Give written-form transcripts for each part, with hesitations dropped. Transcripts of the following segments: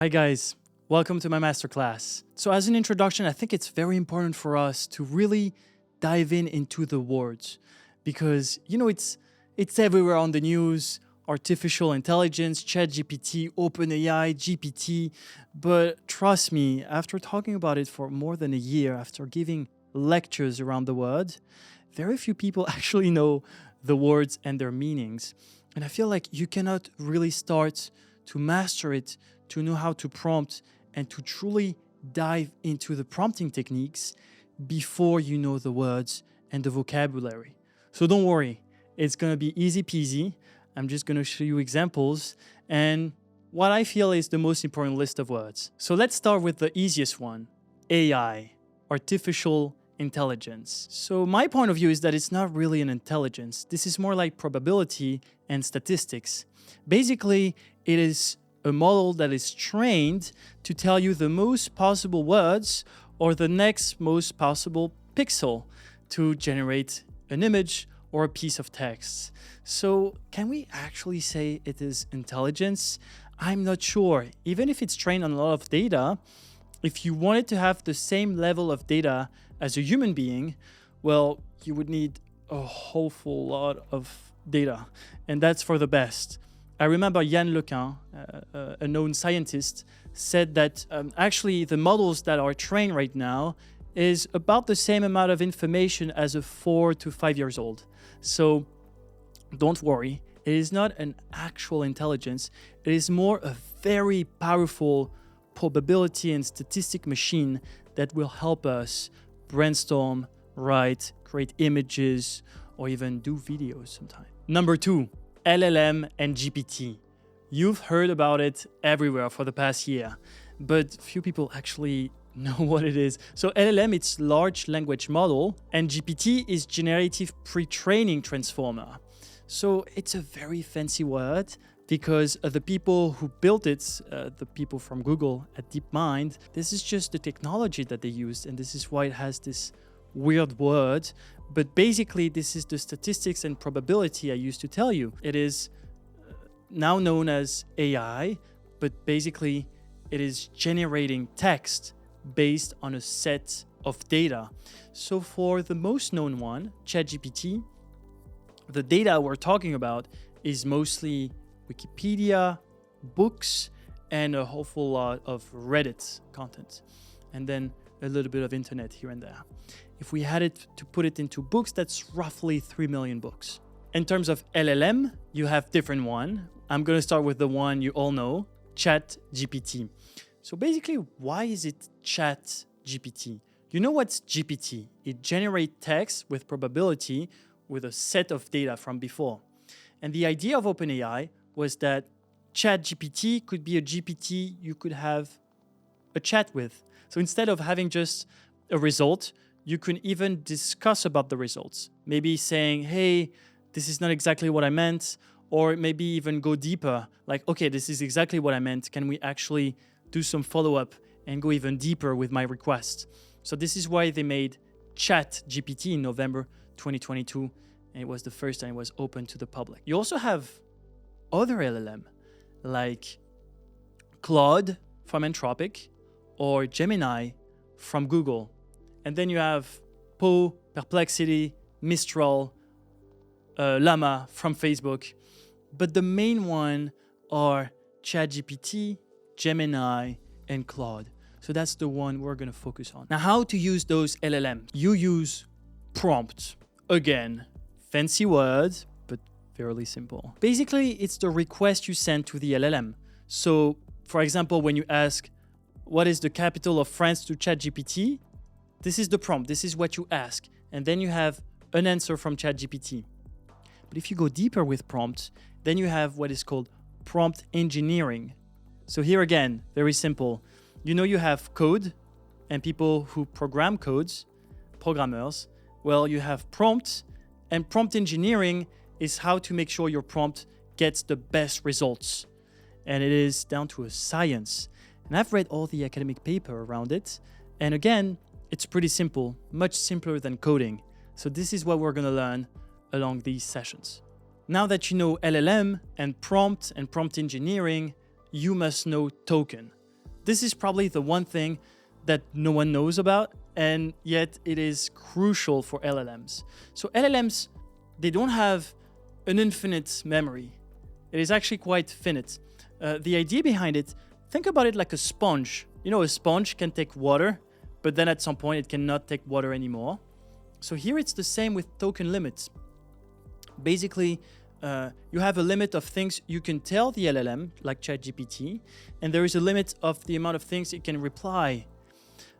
Hi guys, welcome to my masterclass. So as an introduction, I think it's very important for us to really dive into the words because it's everywhere on the news, artificial intelligence, ChatGPT, OpenAI, GPT, but trust me, after talking about it for more than a year, after giving lectures around the world, very few people actually know the words and their meanings. And I feel like you cannot really start to master it, to know how to prompt, and to truly dive into the prompting techniques before you know the words and the vocabulary. So don't worry, it's gonna be easy peasy. I'm just gonna show you examples and what I feel is the most important list of words. So let's start with the easiest one, AI, artificial intelligence. So my point of view is that it's not really an intelligence. This is more like probability and statistics. Basically, it is a model that is trained to tell you the most possible words or the next most possible pixel to generate an image or a piece of text. So can we actually say it is intelligence? I'm not sure. Even if it's trained on a lot of data, if you wanted to have the same level of data as a human being, well, you would need a whole full lot of data, and that's for the best. I remember Yann Lequin, a known scientist, said that actually the models that are trained right now is about the same amount of information as a 4 to 5 years old. So don't worry, it is not an actual intelligence. It is more a very powerful probability and statistic machine that will help us brainstorm, write, create images, or even do videos sometimes. Number 2, LLM and GPT. You've heard about it everywhere for the past year, but few people actually know what it is. So LLM, it's large language model, and GPT is generative pre-training transformer. So it's a very fancy word because the people who built it, the people from Google at DeepMind, this is just the technology that they used, and this is why it has this weird word. But basically, this is the statistics and probability I used to tell you. It is now known as AI, but basically it is generating text based on a set of data. So for the most known one, ChatGPT, the data we're talking about is mostly Wikipedia, books, and a whole full lot of Reddit content. And then a little bit of internet here and there. If we had it to put it into books, that's roughly 3 million books. In terms of LLM, you have different one. I'm going to start with the one you all know, ChatGPT. So basically, why is it ChatGPT? You know what's GPT? It generates text with probability with a set of data from before. And the idea of OpenAI was that ChatGPT could be a GPT you could have a chat with. So instead of having just a result, you can even discuss about the results. Maybe saying, hey, this is not exactly what I meant, or maybe even go deeper. Like, okay, this is exactly what I meant. Can we actually do some follow-up and go even deeper with my request? So this is why they made ChatGPT in November 2022. And it was the first time it was open to the public. You also have other LLM like Claude from Anthropic or Gemini from Google. And then you have Poe, Perplexity, Mistral, Llama from Facebook. But the main one are ChatGPT, Gemini, and Claude. So that's the one we're going to focus on. Now, how to use those LLMs? You use prompt. Again, fancy words, but fairly simple. Basically, it's the request you send to the LLM. So, for example, when you ask, what is the capital of France to ChatGPT? This is the prompt. This is what you ask. And then you have an answer from ChatGPT. But if you go deeper with prompts, then you have what is called prompt engineering. So here again, very simple. You know you have code and people who program codes, programmers. Well, you have prompts, and prompt engineering is how to make sure your prompt gets the best results. And it is down to a science. And I've read all the academic paper around it. And again, it's pretty simple, much simpler than coding. So this is what we're going to learn along these sessions. Now that you know LLM and prompt engineering, you must know token. This is probably the one thing that no one knows about, and yet it is crucial for LLMs. So LLMs, they don't have an infinite memory. It is actually quite finite. The idea behind it, think about it like a sponge. You know, a sponge can take water, but then at some point it cannot take water anymore. So here it's the same with token limits. Basically, you have a limit of things you can tell the LLM, like ChatGPT, and there is a limit of the amount of things it can reply.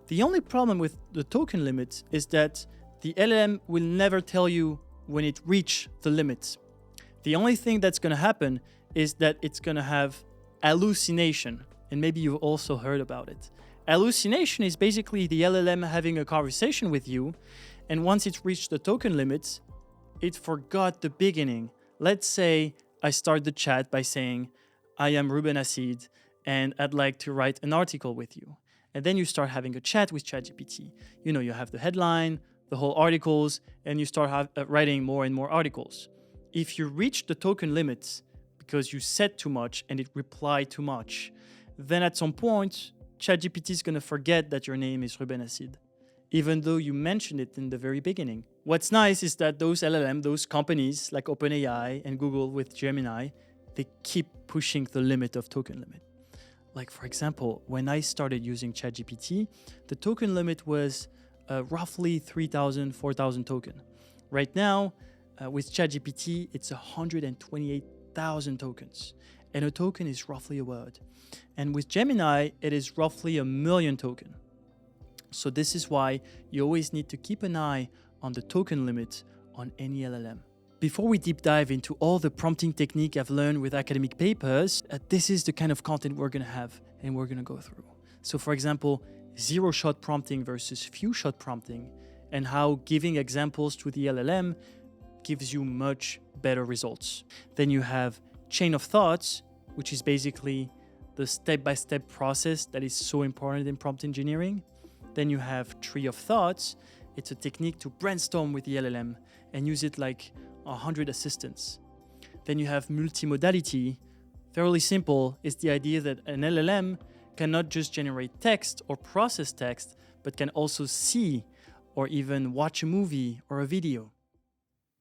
The only problem with the token limit is that the LLM will never tell you when it reaches the limit. The only thing that's going to happen is that it's going to have hallucination, and maybe you've also heard about it. Hallucination is basically the LLM having a conversation with you, and once it's reached the token limit, it forgot the beginning. Let's say I start the chat by saying, I am Ruben Acid, and I'd like to write an article with you. And then you start having a chat with ChatGPT. You know, you have the headline, the whole articles, and you start writing more and more articles. If you reach the token limits because you said too much and it replied too much, then at some point, ChatGPT is going to forget that your name is Ruben Acid, even though you mentioned it in the very beginning. What's nice is that those LLM, those companies like OpenAI and Google with Gemini, they keep pushing the limit of token limit. Like, for example, when I started using ChatGPT, the token limit was roughly 3,000, 4,000 token. Right now, with ChatGPT, it's 128,000 tokens. And a token is roughly a word. And with Gemini, it is roughly 1 million tokens. So this is why you always need to keep an eye on the token limit on any LLM. Before we deep dive into all the prompting technique I've learned with academic papers, this is the kind of content we're going to have and we're going to go through. So for example, zero-shot prompting versus few-shot prompting, and how giving examples to the LLM gives you much better results. Then you have chain of thoughts, which is basically the step-by-step process that is so important in prompt engineering. Then you have tree of thoughts. It's a technique to brainstorm with the LLM and use it like 100 assistants. Then you have multimodality. Fairly simple. It's the idea that an LLM cannot just generate text or process text, but can also see or even watch a movie or a video.